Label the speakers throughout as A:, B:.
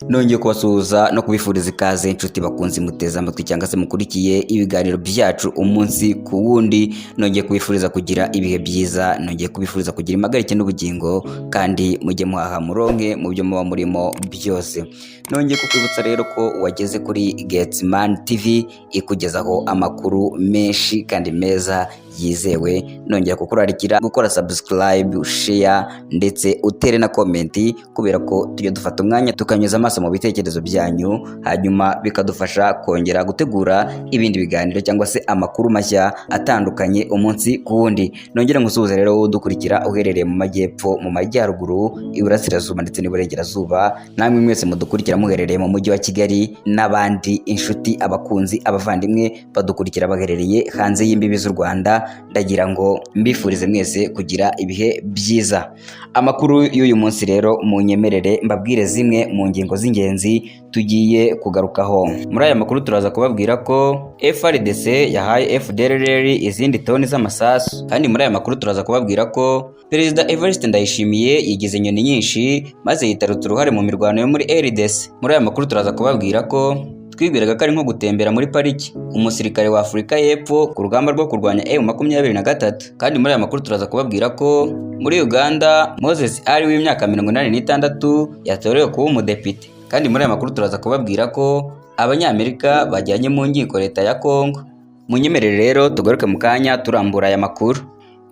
A: Nongeye kubasuhuza no kubifuriza ikaze inshuti bakunzi muteze amatwi cyangwa se mukurikiye ibiganiro byacu umunsi ku wundi. Nongeye kubifuriza kugira ibihe byiza, nongeye kubifuriza kugira impagarike n'ubugingo kandi mujye muhaha muronke mu byo muba murimo byose. Nongeye kukwibutsa rero ko wageze kuri Getsman TV ikugezaho amakuru menshi kandi meza yizewe. Nongeye kukurarikira gukora subscribe, share ndetse utere na comment kubera ko tujye dufata umwanya tukanyuza amaso mu bitekerezo byanyu, hanyuma bikadufasha kongera gutegura ibindi biganiro cyangwa se amakuru mashya atandukanye umunsi ku wundi. Nongera ngusuhuze rero udukurikira uherereye mu majyepfo, mu majyaruguru, iburasirazuba ndetse n'iburengerazuba, namwe mwese mudukurikira muherereye mu mujyi wa Kigali, n'abandi inshuti, abakunzi, abavandimwe badukurikira baherereye hanze y'imbibi z'u Rwanda. Ndagira ngo mbifurize mwese kugira ibihe byiza. Amakuru y'uyu munsi rero munyemerere mbabwire zimwe mu ngingo z'ingenzi tugiye kugarukaho. Muri aya makuru turaza kubabwira ko FRDC yahaye FDLR izindi toni z'amasasu, kandi muri aya makuru turaza kubabwira ko Perezida Evariste Ndayishimiye yigize inyoni nyinshi maze yitarutsa uruhare mu mirwano yo muri RDC. Muri aya makuru turaza kubabwira ko twibwiraga ko ari nko gutembera muri pariki, umusirikare wa Afurika y'Epfo ku rugamba rwo kurwanya M23. Kandi muri aya makuru turaza kubabwira ko muri Uganda Moses ari w'imyaka 86 yatorewe kuba umudepite. Kandi muri aya makuru turaza kubabwira ko Abanyamerika bajyanye mu nkiko leta ya Kongo. Munyemerere rero tugaruke mu kanya turambura aya makuru.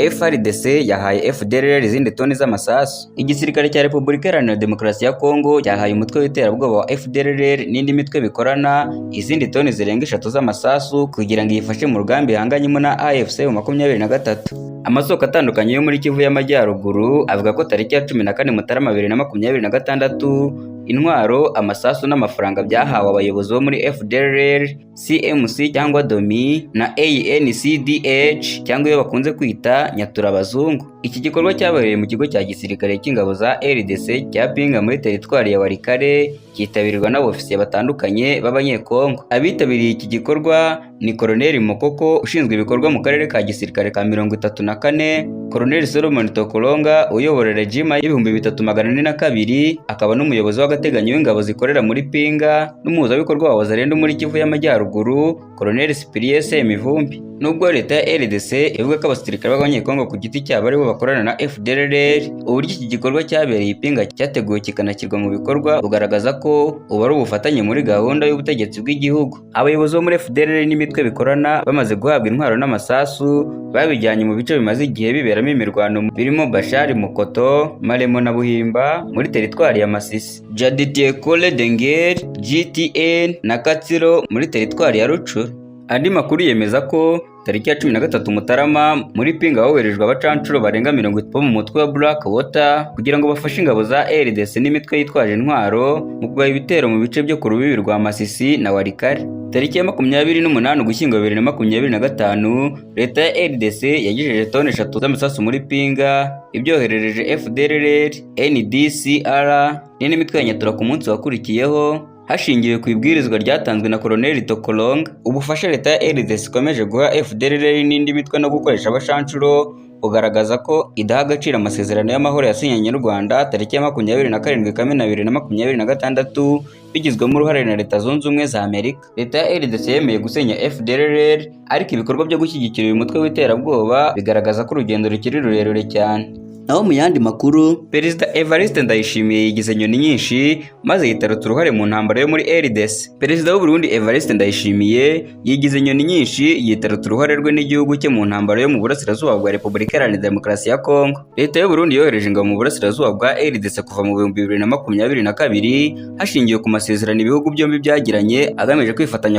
A: FRDC yahaye FDLR izindi toni z'amasasu. Igisirikare cya Repubulika Iharanira Demokarasi ya Kongo cyahaye umutwe w'iterabwoba wa FDLR n'indi mitwe bikorana izindi toni zirenga 3 z'amasasu kugira ngo yifashe mu rugamba ihanganyemo na AFC 23. Amasoko atandukanye yo muri Kivu y'Amajyaruguru avuga ko tariki ya 14 Mutarama 2026 intwaro, amasasu n'amafaranga byahawe abayobozi bo muri FDLR, CMC cyangwa DOMI na ANCDH cyangwa iyo bakunze kwita Nyaturabazungu. Iki gikorwa cyabereye mu kigo cya gisirikare cy'ingabo za RDC cya Pinga muri teritwari ya Walikale, cyitabirwa n'abofisiye batandukanye b'Abanyekongo. Abitabiriye iki gikorwa ni Colonel Mokoko ushinzwe ibikorwa mu karere ka gisirikare ka 34, Colonel Solomon Tokolonga uyobora regima y'2402, akaba n'umuyobozi w'agateganyo w'ingabo zikorera muri Pinga, n'umuhuzabikorwa wa Wazalendo muri Kivu y'Amajyaruguru, Colonel Cyprien Semivumbi. Nubwo leta ya RDC ivuga ko abasirikare b'Abanyekongo ku giti cyabo aribo bakorana na FDLR, uburyo iki gikorwa cyabereye Pinga cyateguwe kikanashyirwa mu bikorwa bugaragaza ko ubu ari ubufatanye muri gahunda y'ubutegetsi bw'igihugu. Abayobozi bo muri FDLR n'imitwe bikorana bamaze guhabwa intwaro n'amasasu babijyanye mu bice bimaze igihe biberamo imirwano birimo Bashari, Mukoto, Maremo na Buhimba muri teritwari ya Masisi, Jaditiye Kole Dengeri, GTN na Katsiro muri teritwari ya Rucuru. Andi makuru yemeza ko tariki ya 13 Mutarama muri Pinga hoherejwe abacancuro barenga 70 bo mu mutwe wa Black Water kugira ngo bafashe ingabo za RDC n'imitwe yitwaje intwaro mu kugaba ibitero mu bice byo ku rubibi rwa Masisi na Walikale. Tariki ya 28 Ugushyingo 2025 leta ya RDC yagejeje toni 3 z'amasasu muri Pinga ibyoherereje FDLR, NDCR n'imitwe ya Nyatura ku munsi wakurikiyeho hashingiwe ku ibwirizwa ryatanzwe na Colonel Tokolonga. Ubufasha leta ya RDC ikomeje guha FDLR n'indi mitwe no gukoresha abashancuro ugaragaza ko idaha agaciro amasezerano y'amahoro yasinyanye n'u Rwanda tariki ya 27 Kamena 2026 bigizwemo uruhare na Leta Zunze Ubumwe za Amerika. Leta ya RDC yemeye gusenya FDLR, ariko ibikorwa byo gushyigikira uyu mutwe w'iterabwoba bigaragaza ko urugendo rukiri rurerure cyane. Naho mu yandi makuru, Perezida Evariste Ndayishimiye yigize inyoni nyinshi maze yitarutsa uruhare mu ntambara yo muri RDC. Perezida w'u Burundi Evariste Ndayishimiye yigize inyoni nyinshi yitarutsa uruhare rwe n'igihugu cye mu ntambara yo mu burasirazuba bwa Repubulika Iharanira Demokarasi ya Kongo. Leta y'u Burundi yohereje ingabo mu burasirazuba bwa RDC kuva mu 2022 hashingiwe ku masezerano ibihugu byombi byagiranye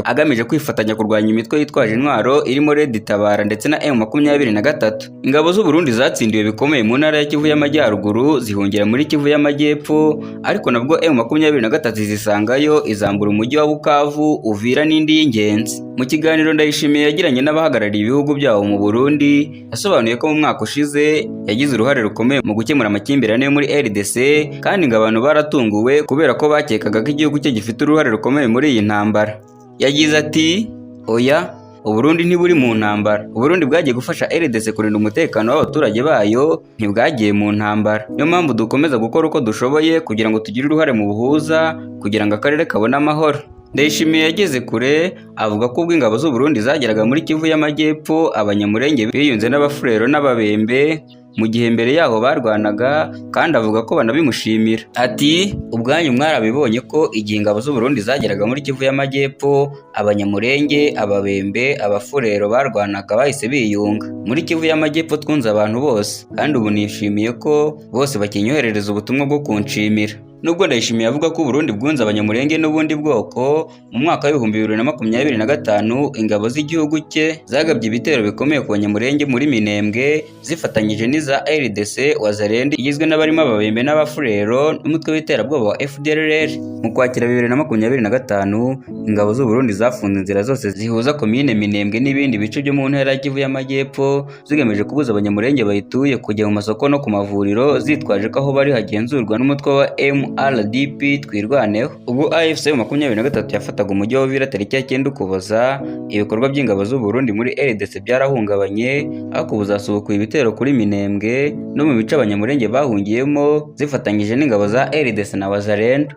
A: agamije kwifatanya kurwanya imitwe yitwaje intwaro irimo Red Tabara ndetse na M23. Ingabo z'u Burundi zatsindiwe bikomeye mu ntara ya Kivu y'Amajyaruguru zihungira muri Kivu y'Amajyepfo, ariko nabwo M23 zisangayo izambura umujyi wa Bukavu, Uvira n'indi y'ingenzi. Mu kiganiro Ndayishimiye yagiranye n'abahagarariye ibihugu byabo mu Burundi, yasobanuye ko mu mwaka ushize yagize uruhare rukomeye mu gukemura amakimbirane yo muri RDC, kandi ngo abantu baratunguwe kubera ko bakekaga ko igihugu cye gifite uruhare rukomeye muri iyi ntambara. Yagize ati, oya, Uburundi ntiburi mu ntambara. Uburundi bwagiye gufasha RDC kurinda umutekano w'abaturage bayo, ntibwagiye mu ntambara. Niyo mpamvu dukomeza gukora uko dushoboye kugira ngo tugire uruhare mu buhuza kugira ngo akarere kabone amahoro. Ndayishimiye yageze kure avuga ko ubwo ingabo z'u Burundi zageraga muri Kivu y'Amajyepfo abanyamurenge biyunze n'abafurero n'ababembe mu gihe mbere yaho barwanaga, kandi avuga ko banabimushimira. Ati ubwanyu mwarabibonye ko igihe ingabo z'u Burundi zageraga muri Kivu y'Amajyepfo abanyamurenge, ababembe, abafurero barwanaga bahise biyunga. Muri Kivu y'Amajyepfo twunze abantu bose, kandi ubu nishimiye ko bose bakinyoherereza ubutumwa bwo kunshimira. Nubwo Ndayishimiye avuga ko Burundi bwunze abanyamurenge n'ubundi bwoko, mu mwaka wa 2025 ingabo z'igihugu cye zagabye ibitero bikomeye ku banyamurenge muri Minembwe zifatanyije n'iza RDC Wazalendo igizwe n'abarimo ababembe n'abafurero n'umutwe w'iterabwoba wa FDLR. Mu Kwakira 2025 ingabo z'u Burundi zafunze inzira zose zihuza komine Minembwe n'ibindi bice byo mu ntara ya Kivu y'Amajyepfo zigamije kubuza abanyamurenge bayituye kujya mu masoko no ku mavuriro zitwaje ko aho bari hagenzurwa n'umutwe wa RDP Twirwaneho. Ubwo AFC 23 yafataga umujyi wa Uvira tariki ya 9 Ukuboza, ibikorwa by'ingabo z'u Burundi muri RDC byarahungabanye, aho kubuzasubukuye ibitero kuri Minembwe no mu bice abanyamurenge bahungiyemo zifatanyije n'ingabo za RDC na Wazalendo.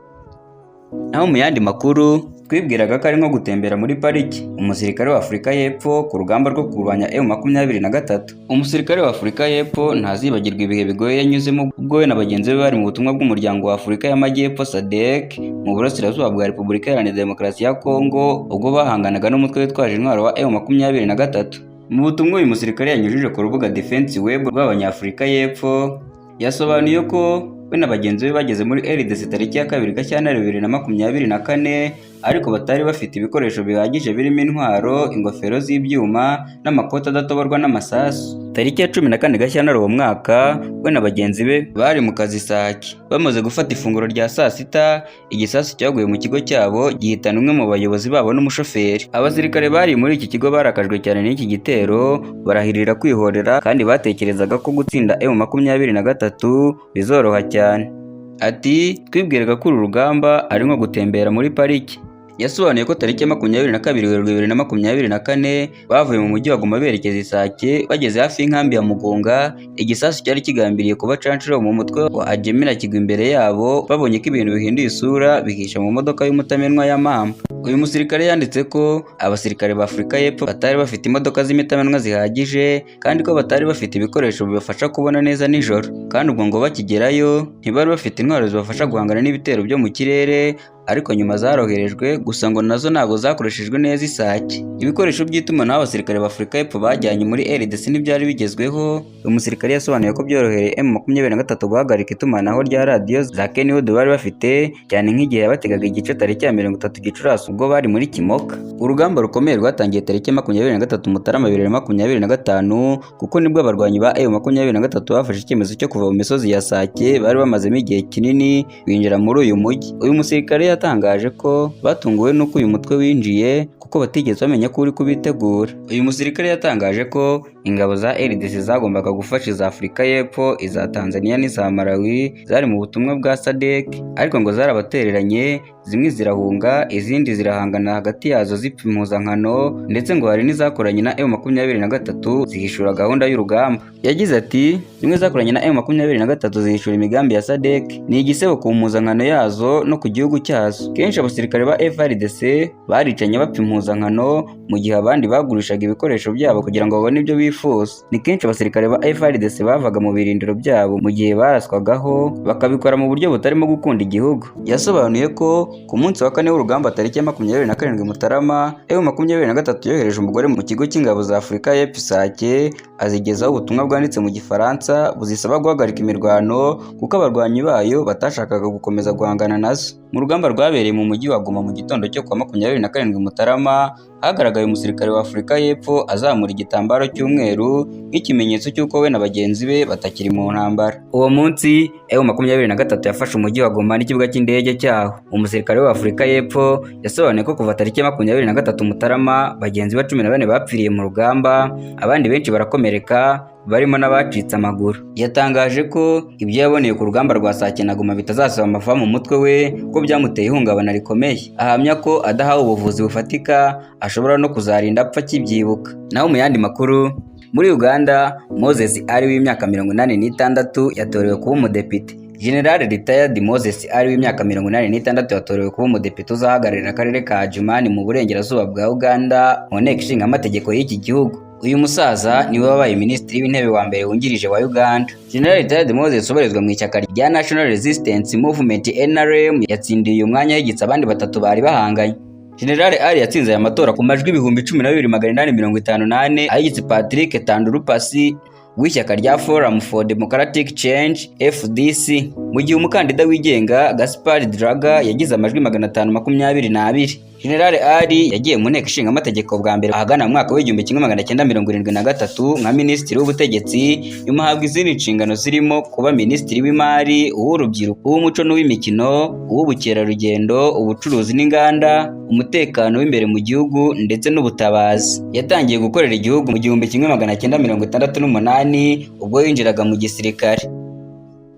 A: Naho mu yandi makuru twibwiraga ko ari nko gutembera muri pariki. Umusirikare wa Afurika y'Epfo ku rugamba rwo kurwanya M23. Umusirikare wa Afurika y'Epfo ntazibagirwa ibihe bigoye yanyuzemo ubwo we na bagenzi be bari mu butumwa bw'umuryango wa Afurika y'Amajyepfo SADC mu burasirazuba bwa Repubulika Iharanira Demokarasi ya Kongo, ubwo bahanganaga n'umutwe witwaje intwaro wa M23. Mu butumwa uyu musirikare yanyujije ku rubuga Defense Web rw'Abanyafurika y'Epfo yasobanuye ko we na bagenzi be bageze muri RDC tariki ya 2 Gashyantare 2024, ariko batari bafite ibikoresho bihagije birimo intwaro, ingofero z'ibyuma n'amakoti adatoborwa n'amasasu. Tariki ya 14 Gashyantare uwo mwaka we na bagenzi be bari mu kazi Sake. Bamaze gufata ifunguro rya saa sita, igisasu cyaguye mu kigo cyabo gihitana umwe mu bayobozi babo n'umushoferi. Abasirikare bari muri iki kigo barakajwe cyane n'iki gitero, barahirira kwihorera kandi batekerezaga ko gutsinda M23 bizoroha cyane. Ati twibwiraga ko uru rugamba ari nko gutembera muri pariki. Yasobanuye ko tariki ya 22 Werurwe 2024 bavuye mu mujyi wa Goma berekeza Isake, bageze hafi y'inkambi ya Mugunga, igisasu cyari kigambiriye kubacanshira mu mutwe wa Ajemira kigwa imbere yabo, babonye ko ibintu bihinduye isura bihisha mu modoka y'umutamenwa ya Mamba. Uyu musirikare yanditse ko abasirikare ba Afurika y'Epfo batari bafite imodoka z'imitamenwa zihagije, kandi ko batari bafite ibikoresho bibafasha kubona neza nijoro, kandi ubwo ngo bakigerayo ntibari bafite intwaro zibafasha guhangana n'ibitero byo mu kirere, ariko nyuma zaroherejwe, gusa ngo nazo ntabwo zakoreshejwe neza Isake. Ibikoresho by'itumanaho abasirikare ba Afurika y'Epfo bajyanye muri RDC n'ibyari bigezweho. Umusirikare yasobanuye ko byorohereye M23 guhagarika itumanaho rya radiyo za Kenwood bari bafite, cyane nk'igihe yabategaga igice tariki ya 30 Gicurasi ubwo bari muri Kimoka. Urugamba rukomeye rwatangiye tariki ya 23 Mutarama 2025, kuko nibwo abarwanyi ba M23 bafashe icyemezo cyo kuva mu misozi ya Sake bari bamazemo igihe kinini binjira muri uyu mujyi. Uyu musirikare yatangaje ko batunguwe n'uko uyu mutwe winjiye kuko batigeze bamenya ko uri kubitegura. Uyu musirikare yatangaje ko ingabo za RDC zagombaga gufasha iza Afurika y'Epfo, iza Tanzania n'iza Malawi zari mu butumwa bwa SADC, ariko ngo zarabatereranye, zimwe zirahunga, izindi zirahangana hagati yazo zipfa impuzankano, ndetse ngo hari n'izakoranye na M23 zihishura gahunda y'urugamba. Yagize ati zimwe zakoranye na M23 zihishura imigambi ya SADC, ni igisebo ku mpuzankano yazo no ku gihugu cyazo. Kenshi abasirikare ba FARDC baricanye bapfa impuzankano, mu gihe abandi bagurishaga ibikoresho byabo kugira ngo babone ibyo bifuza. Ni kenshi abasirikare ba FARDC bavaga mu birindiro byabo mu gihe baraswagaho, bakabikora mu buryo butarimo gukunda igihugu. Yasobanuye ko ku munsi wa 4 w'urugamba tariki ya 27 Mutarama, M23 yohereje umugore mu kigo cy'ingabo za Afurika y'Epfo Sake, azigezaho ubutumwa bwanditse mu Gifaransa buzisaba guhagarika imirwano kuko abarwanyi bayo batashakaga gukomeza guhangana nazo. Mu rugamba rwabereye mu mujyi wa Goma mu gitondo cyo kwa 27 Mutarama, hagaragaye umusirikare wa Afurika y'Epfo azamura igitambaro cy'umweru nk'ikimenyetso cy'uko we na bagenzi be batakiri mu ntambara. Uwo munsi M23 yafashe umujyi wa Goma n'ikibuga cy'indege cyaho. Umusirikare wa Afurika y'Epfo yasobanuye ko kuva tariki ya 23 Mutarama bagenzi ba 14 bapfiriye mu rugamba, abandi benshi barakomereka, barimo n'abacitse amaguru. Yatangaje ko ibyo yaboneye ku rugamba rwa Sake na Goma bitazasaba amafa mu mutwe we ko byamuteye ihungabana rikomeye. Ahamya ko adahawe ubuvuzi bufatika ashobora no kuzarinda apfa akibyibuka. Naho mu yandi makuru, muri Uganda, Moses ari w'imyaka 86 yatorewe kuba umudepite. General Retired Moses ari w'imyaka 86 yatorewe kuba umudepite uzahagararira akarere ka Adjumani mu burengerazuba bwa Uganda mu nteko ishinga amategeko y'iki gihugu. Uyu musaza niwe wabaye minisitiri w'intebe wa mbere wungirije wa Uganda. General Retired Moses ubarizwa mu ishyaka rya National Resistance Movement NRM yatsindiye uyu mwanya yigitse abandi batatu bari bahanganye. General Ali yatsinze aya matora ku majwi 12,858 ayigitse Patrick Tandurupasi w'ishyaka rya Forum for Democratic Change FDC, mu gihe umukandida wigenga Gaspard Draga yagize amajwi 522. General Ali yagiye mu nteko ishinga amategeko bwa mbere ahagana mu mwaka w'1973 nka minisitiri w'ubutegetsi, nyuma ahabwa izindi nshingano zirimo kuba minisitiri w'imari, uw'urubyiruko, uw'umuco n'uw'imikino, uw'ubukerarugendo, ubucuruzi n'inganda, umutekano w'imbere mu gihugu ndetse n'ubutabazi. Yatangiye gukorera igihugu mu 1968 ubwo yinjiraga mu gisirikare.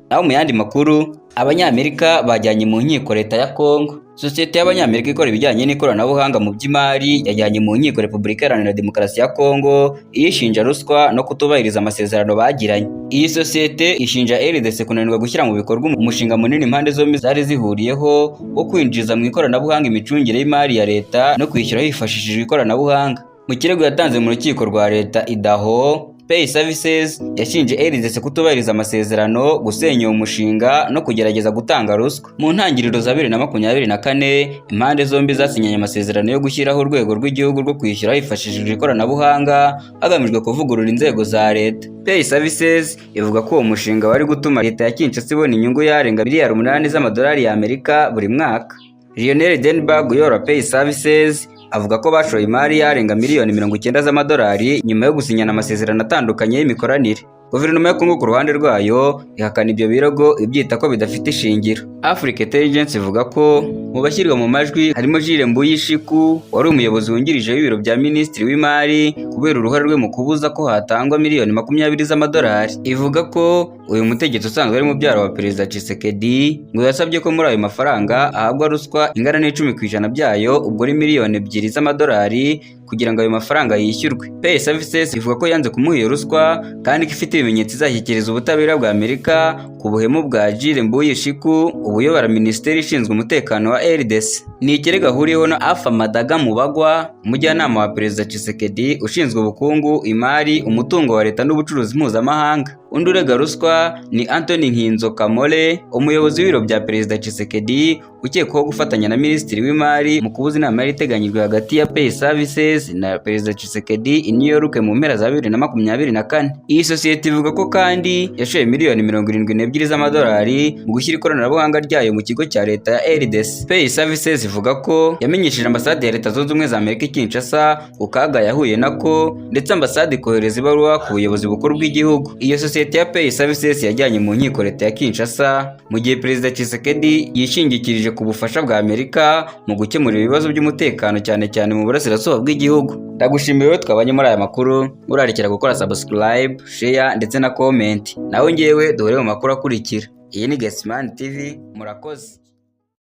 A: Naho mu yandi makuru, Abanyamerika bajyanye mu nkiko leta ya Kongo. Sosiyete y'Abanyamerika ikora ibijyanye n'ikoranabuhanga mu by'imari yajyanye mu nkiko Repubulika Iharanira Demokarasi ya Kongo iyishinja ruswa no kutubahiriza amasezerano bagiranye. Iyi sosiyete ishinja RDC kunanirwa gushyira mu bikorwa umushinga munini impande zombi zari zihuriyeho wo kwinjiza mu ikoranabuhanga imicungire y'imari ya leta no kwishyura hifashishijwe ikoranabuhanga. Mu kirego yatanze mu rukiko rwa leta Idaho, Pay Services yashinje RDC kutubahiriza amasezerano, gusenya uwo mushinga no kugerageza gutanga ruswa. Mu ntangiriro za 2024 impande zombi zasinyanye amasezerano yo gushyiraho urwego rw'igihugu rwo kwishyura hifashishijwe ikoranabuhanga hagamijwe kuvugurura inzego za leta. Pay Services ivuga ko uwo mushinga wari gutuma leta ya Kinshasa ibona inyungu yarenga miliyari 8 z'amadolari y'Amerika buri mwaka. Lionel Denberg uyobora Pay Services avuga ko bashoye imari yarenga miliyoni 90 z'amadolari nyuma yo gusinyana amasezerano atandukanye y'imikoranire. Guverinoma ya Kongo ku ruhande rwayo ihakana ibyo birego ibyita ko bidafite ishingiro. Africa Intelligence ivuga ko mu bashyirwa mu majwi harimo Jules Mbuyishiku wari umuyobozi wungirije w'ibiro bya minisitiri w'imari kubera uruhare rwe mu kubuza ko hatangwa miliyoni 20 z'amadolari. Ivuga ko uyu mutegetsi usanzwe ari mubyara wa Perezida Tshisekedi ngo yasabye ko muri ayo mafaranga ahabwa ruswa ingana n'10% byayo, ubwo ari miliyoni 2 z'amadolari kugira ngo ayo mafaranga yishyurwe. Pay Services ivuga ko yanze kumuha iyo ruswa kandi ko ifite ibimenyetso izashyikiriza ubutabera bwa Amerika ku buhemu bwa Jules Mbuyishiku ubuyobora minisiteri ishinzwe umutekano wa RDC. Ni ikirego ahuriyeho na Alpha Madaga Mubagwa, umujyanama wa Perezida Tshisekedi ushinzwe ubukungu, imari, umutungo wa leta n'ubucuruzi mpuzamahanga. Undi urega ruswa ni Anthony Nkinzo Kamole, umuyobozi w'ibiro bya Perezida Tshisekedi ukekwaho gufatanya na minisitiri w'imari mu kubuza inama yari iteganyijwe hagati ya Pay Services na Perezida Tshisekedi i New York mu mpera za 2024. Iyi sosiyete ivuga ko kandi yashoye miliyoni 72 z'amadolari mu gushyira ikoranabuhanga ryayo mu kigo cya leta ya RDC. Pay Services ivuga ko yamenyesheje ambasade ya Leta Zunze Ubumwe za Amerika i Kinshasa ku kaga yahuye nako, ndetse ambasade ikohereza ibaruwa ku buyobozi bukuru bw'igihugu. Iyo sosiyete ya Pay Services yajyanye mu nkiko leta ya Kinshasa mu gihe Perezida Tshisekedi yishingikirije ku bufasha bwa Amerika mu gukemura ibibazo by'umutekano cyane cyane mu burasirazuba bw'igihugu. Ndagushimiye wowe twabanye muri aya makuru, urarekera gukora subscribe, share ndetse na comment. Nawe ngewe duhure mu makuru akurikira. Iyi ni Getsimani TV, murakoze.